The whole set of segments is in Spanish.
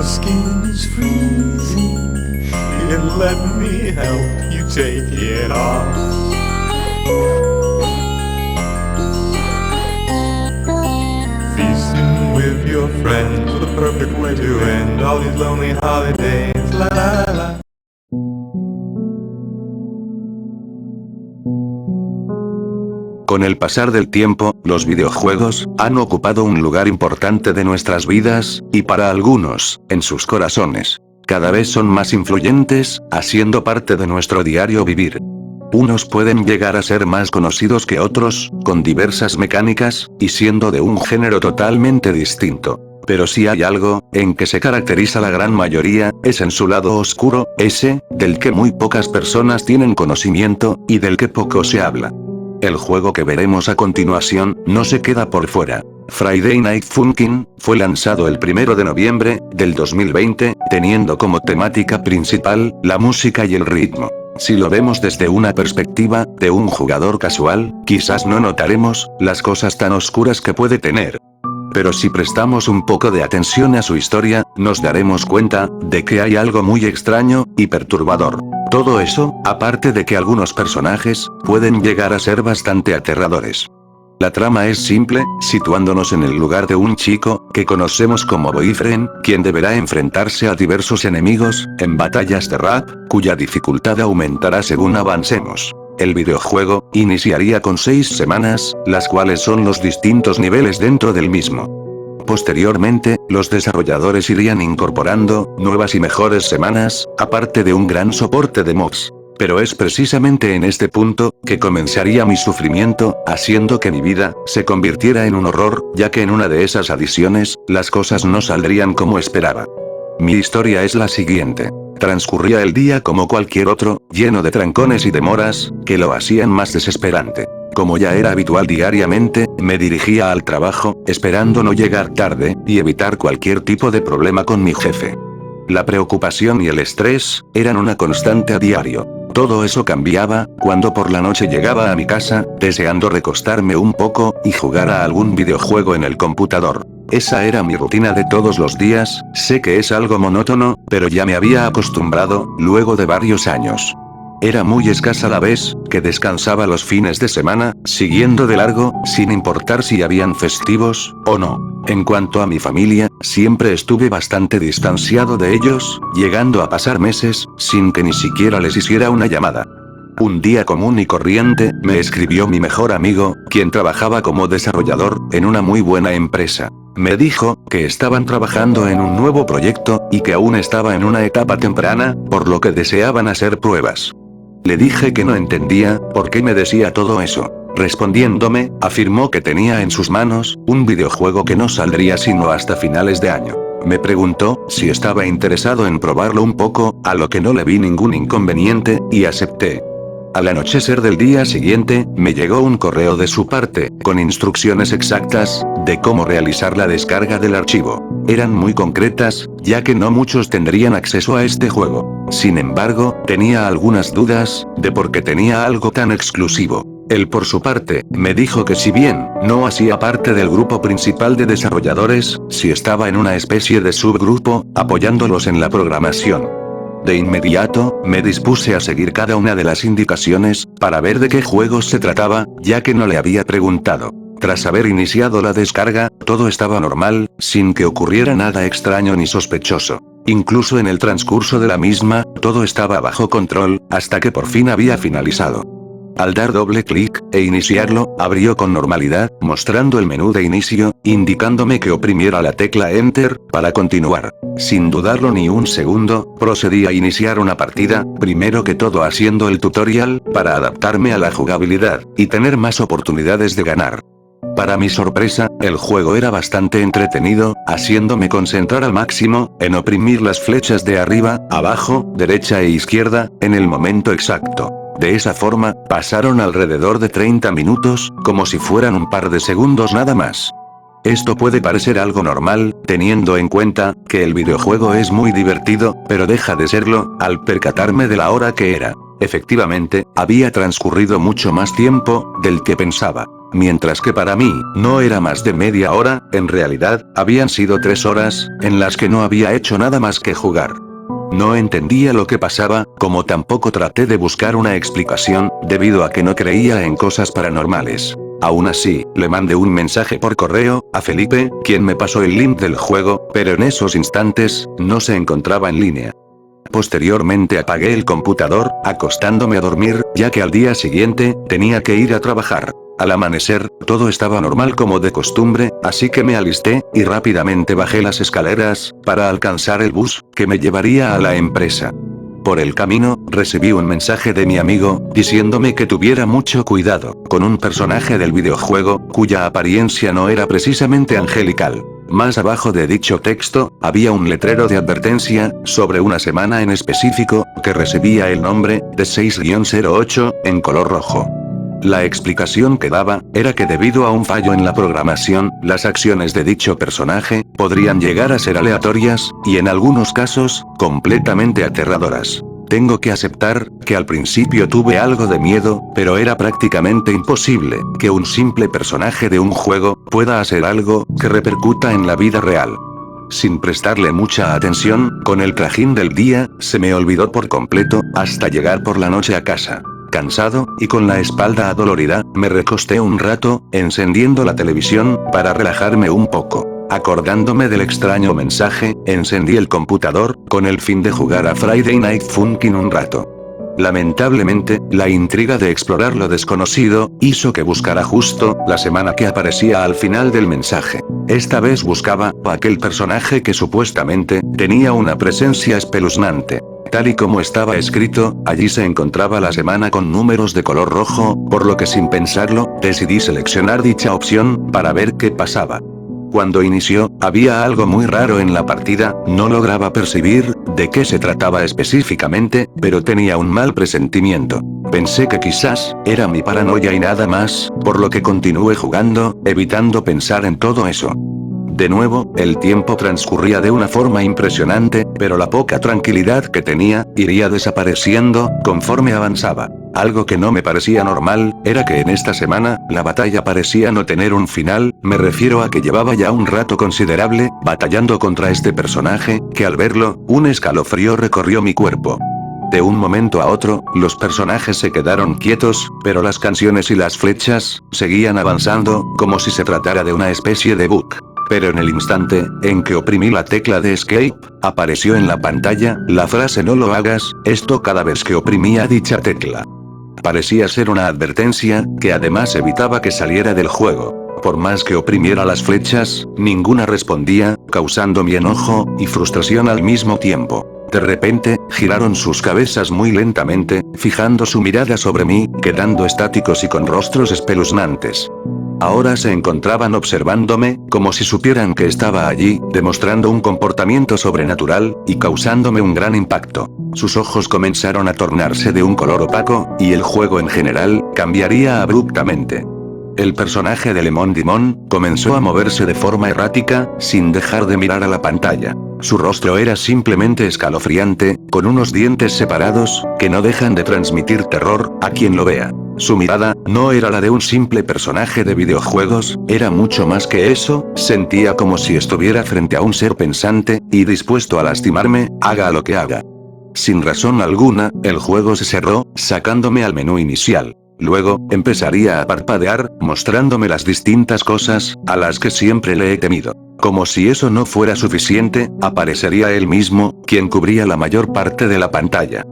Your skin is freezing, and let me help you take it off. Feasting with your friends, the perfect way to end all these lonely holidays. La la la. Con el pasar del tiempo, los videojuegos han ocupado un lugar importante de nuestras vidas, y para algunos, en sus corazones. Cada vez son más influyentes, haciendo parte de nuestro diario vivir. Unos pueden llegar a ser más conocidos que otros, con diversas mecánicas, y siendo de un género totalmente distinto. Pero si hay algo, en que se caracteriza la gran mayoría, es en su lado oscuro, ese, del que muy pocas personas tienen conocimiento, y del que poco se habla. El juego que veremos a continuación, no se queda por fuera. Friday Night Funkin' fue lanzado el 1 de noviembre, del 2020, teniendo como temática principal, la música y el ritmo. Si lo vemos desde una perspectiva, de un jugador casual, quizás no notaremos, las cosas tan oscuras que puede tener. Pero si prestamos un poco de atención a su historia, nos daremos cuenta, de que hay algo muy extraño, y perturbador. Todo eso, aparte de que algunos personajes, pueden llegar a ser bastante aterradores. La trama es simple, situándonos en el lugar de un chico, que conocemos como Boyfriend, quien deberá enfrentarse a diversos enemigos, en batallas de rap, cuya dificultad aumentará según avancemos. El videojuego, iniciaría con 6 semanas, las cuales son los distintos niveles dentro del mismo. Posteriormente, los desarrolladores irían incorporando, nuevas y mejores semanas, aparte de un gran soporte de mods. Pero es precisamente en este punto, que comenzaría mi sufrimiento, haciendo que mi vida, se convirtiera en un horror, ya que en una de esas adiciones, las cosas no saldrían como esperaba. Mi historia es la siguiente. Transcurría el día como cualquier otro, lleno de trancones y demoras, que lo hacían más desesperante. Como ya era habitual diariamente, me dirigía al trabajo, esperando no llegar tarde, y evitar cualquier tipo de problema con mi jefe. La preocupación y el estrés, eran una constante a diario. Todo eso cambiaba, cuando por la noche llegaba a mi casa, deseando recostarme un poco, y jugar a algún videojuego en el computador. Esa era mi rutina de todos los días, sé que es algo monótono, pero ya me había acostumbrado, luego de varios años. Era muy escasa la vez, que descansaba los fines de semana, siguiendo de largo, sin importar si habían festivos, o no. En cuanto a mi familia, siempre estuve bastante distanciado de ellos, llegando a pasar meses, sin que ni siquiera les hiciera una llamada. Un día común y corriente, me escribió mi mejor amigo, quien trabajaba como desarrollador, en una muy buena empresa. Me dijo, que estaban trabajando en un nuevo proyecto, y que aún estaba en una etapa temprana, por lo que deseaban hacer pruebas. Le dije que no entendía, por qué me decía todo eso. Respondiéndome, afirmó que tenía en sus manos, un videojuego que no saldría sino hasta finales de año. Me preguntó, si estaba interesado en probarlo un poco, a lo que no le vi ningún inconveniente, y acepté. Al anochecer del día siguiente, me llegó un correo de su parte, con instrucciones exactas, de cómo realizar la descarga del archivo. Eran muy concretas, ya que no muchos tendrían acceso a este juego. Sin embargo, tenía algunas dudas, de por qué tenía algo tan exclusivo. Él por su parte, me dijo que si bien, no hacía parte del grupo principal de desarrolladores, sí estaba en una especie de subgrupo, apoyándolos en la programación. De inmediato, me dispuse a seguir cada una de las indicaciones, para ver de qué juegos se trataba, ya que no le había preguntado. Tras haber iniciado la descarga, todo estaba normal, sin que ocurriera nada extraño ni sospechoso. Incluso en el transcurso de la misma, todo estaba bajo control, hasta que por fin había finalizado. Al dar doble clic, e iniciarlo, abrió con normalidad, mostrando el menú de inicio, indicándome que oprimiera la tecla Enter, para continuar. Sin dudarlo ni un segundo, procedí a iniciar una partida, primero que todo haciendo el tutorial, para adaptarme a la jugabilidad, y tener más oportunidades de ganar. Para mi sorpresa, el juego era bastante entretenido, haciéndome concentrar al máximo, en oprimir las flechas de arriba, abajo, derecha e izquierda, en el momento exacto. De esa forma, pasaron alrededor de 30 minutos, como si fueran un par de segundos nada más. Esto puede parecer algo normal, teniendo en cuenta, que el videojuego es muy divertido, pero deja de serlo, al percatarme de la hora que era. Efectivamente, había transcurrido mucho más tiempo, del que pensaba. mientras que para mí, no era más de media hora, en realidad, habían sido 3 horas, en las que no había hecho nada más que jugar. No entendía lo que pasaba, como tampoco traté de buscar una explicación, debido a que no creía en cosas paranormales. Aún así, le mandé un mensaje por correo, a Felipe, quien me pasó el link del juego, pero en esos instantes, no se encontraba en línea. Posteriormente apagué el computador, acostándome a dormir, ya que al día siguiente, tenía que ir a trabajar. Al amanecer, todo estaba normal como de costumbre, así que me alisté, y rápidamente bajé las escaleras, para alcanzar el bus, que me llevaría a la empresa. Por el camino, recibí un mensaje de mi amigo, diciéndome que tuviera mucho cuidado, con un personaje del videojuego, cuya apariencia no era precisamente angelical. Más abajo de dicho texto, había un letrero de advertencia, sobre una semana en específico, que recibía el nombre, de 6-08, en color rojo. La explicación que daba, era que debido a un fallo en la programación, las acciones de dicho personaje, podrían llegar a ser aleatorias, y en algunos casos, completamente aterradoras. Tengo que aceptar, que al principio tuve algo de miedo, pero era prácticamente imposible, que un simple personaje de un juego, pueda hacer algo, que repercuta en la vida real. Sin prestarle mucha atención, con el trajín del día, se me olvidó por completo, hasta llegar por la noche a casa. Cansado, y con la espalda adolorida, me recosté un rato, encendiendo la televisión, para relajarme un poco. Acordándome del extraño mensaje, encendí el computador, con el fin de jugar a Friday Night Funkin' un rato. Lamentablemente, la intriga de explorar lo desconocido, hizo que buscara justo, la semana que aparecía al final del mensaje. Esta vez buscaba, a aquel personaje que supuestamente, tenía una presencia espeluznante. Tal y como estaba escrito, allí se encontraba la semana con números de color rojo, por lo que sin pensarlo, decidí seleccionar dicha opción, para ver qué pasaba. Cuando inició, había algo muy raro en la partida, no lograba percibir, de qué se trataba específicamente, pero tenía un mal presentimiento. Pensé que quizás, era mi paranoia y nada más, por lo que continué jugando, evitando pensar en todo eso. De nuevo, el tiempo transcurría de una forma impresionante, pero la poca tranquilidad que tenía, iría desapareciendo, conforme avanzaba. Algo que no me parecía normal, era que en esta semana, la batalla parecía no tener un final, me refiero a que llevaba ya un rato considerable, batallando contra este personaje, que al verlo, un escalofrío recorrió mi cuerpo. De un momento a otro, los personajes se quedaron quietos, pero las canciones y las flechas, seguían avanzando, como si se tratara de una especie de bug. Pero en el instante, en que oprimí la tecla de Escape, apareció en la pantalla, la frase "no lo hagas", esto cada vez que oprimía dicha tecla. Parecía ser una advertencia, que además evitaba que saliera del juego. Por más que oprimiera las flechas, ninguna respondía, causando mi enojo, y frustración al mismo tiempo. De repente, giraron sus cabezas muy lentamente, fijando su mirada sobre mí, quedando estáticos y con rostros espeluznantes. Ahora se encontraban observándome, como si supieran que estaba allí, demostrando un comportamiento sobrenatural, y causándome un gran impacto. Sus ojos comenzaron a tornarse de un color opaco, y el juego en general, cambiaría abruptamente. El personaje de Lemon Demon, comenzó a moverse de forma errática, sin dejar de mirar a la pantalla. Su rostro era simplemente escalofriante, con unos dientes separados, que no dejan de transmitir terror, a quien lo vea. Su mirada, no era la de un simple personaje de videojuegos, era mucho más que eso, sentía como si estuviera frente a un ser pensante, y dispuesto a lastimarme, haga lo que haga. Sin razón alguna, el juego se cerró, sacándome al menú inicial. Luego, empezaría a parpadear, mostrándome las distintas cosas, a las que siempre le he temido. Como si eso no fuera suficiente, aparecería él mismo, quien cubría la mayor parte de la pantalla.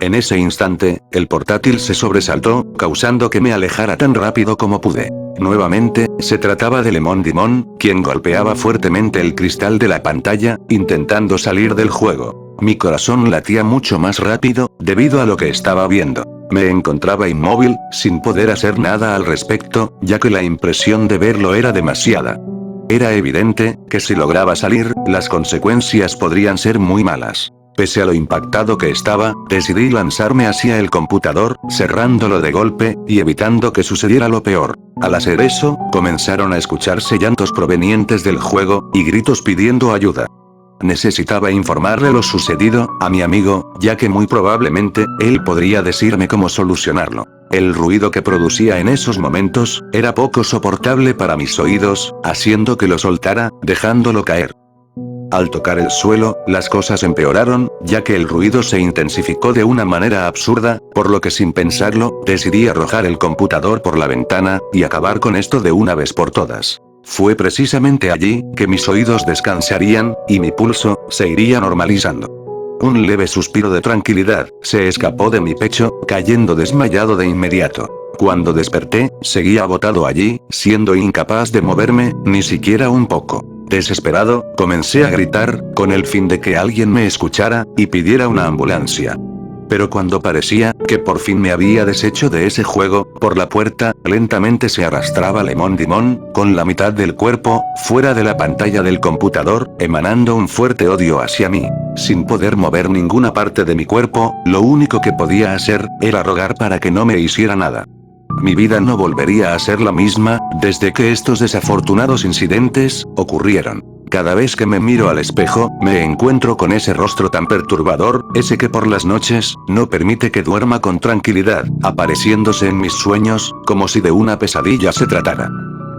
En ese instante, el portátil se sobresaltó, causando que me alejara tan rápido como pude. Nuevamente, se trataba de Lemon Demon, quien golpeaba fuertemente el cristal de la pantalla, intentando salir del juego. Mi corazón latía mucho más rápido, debido a lo que estaba viendo. Me encontraba inmóvil, sin poder hacer nada al respecto, ya que la impresión de verlo era demasiada. Era evidente, que si lograba salir, las consecuencias podrían ser muy malas. Pese a lo impactado que estaba, decidí lanzarme hacia el computador, cerrándolo de golpe, y evitando que sucediera lo peor. Al hacer eso, comenzaron a escucharse llantos provenientes del juego, y gritos pidiendo ayuda. Necesitaba informarle lo sucedido, a mi amigo, ya que muy probablemente, él podría decirme cómo solucionarlo. El ruido que producía en esos momentos, era poco soportable para mis oídos, haciendo que lo soltara, dejándolo caer. Al tocar el suelo, las cosas empeoraron, ya que el ruido se intensificó de una manera absurda, por lo que sin pensarlo, decidí arrojar el computador por la ventana, y acabar con esto de una vez por todas. Fue precisamente allí, que mis oídos descansarían, y mi pulso, se iría normalizando. Un leve suspiro de tranquilidad, se escapó de mi pecho, cayendo desmayado de inmediato. Cuando desperté, seguía botado allí, siendo incapaz de moverme, ni siquiera un poco. Desesperado, comencé a gritar, con el fin de que alguien me escuchara, y pidiera una ambulancia. Pero cuando parecía, que por fin me había deshecho de ese juego, por la puerta, lentamente se arrastraba Lemon Dimon, con la mitad del cuerpo, fuera de la pantalla del computador, emanando un fuerte odio hacia mí. Sin poder mover ninguna parte de mi cuerpo, lo único que podía hacer, era rogar para que no me hiciera nada. Mi vida no volvería a ser la misma, desde que estos desafortunados incidentes, ocurrieron. Cada vez que me miro al espejo, me encuentro con ese rostro tan perturbador, ese que por las noches, no permite que duerma con tranquilidad, apareciéndose en mis sueños, como si de una pesadilla se tratara.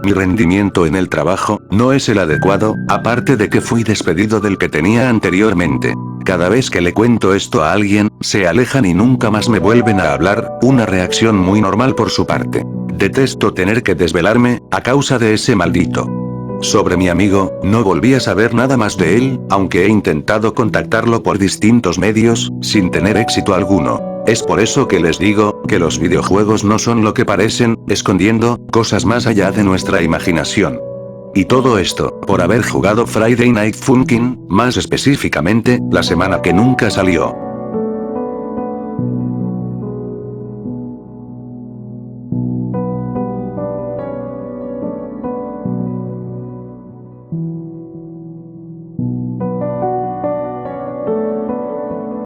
Mi rendimiento en el trabajo, no es el adecuado, aparte de que fui despedido del que tenía anteriormente. Cada vez que le cuento esto a alguien, se alejan y nunca más me vuelven a hablar, una reacción muy normal por su parte. Detesto tener que desvelarme, a causa de ese maldito. Sobre mi amigo, no volví a saber nada más de él, aunque he intentado contactarlo por distintos medios, sin tener éxito alguno. Es por eso que les digo, que los videojuegos no son lo que parecen, escondiendo cosas más allá de nuestra imaginación. Y todo esto, por haber jugado Friday Night Funkin', más específicamente, la semana que nunca salió.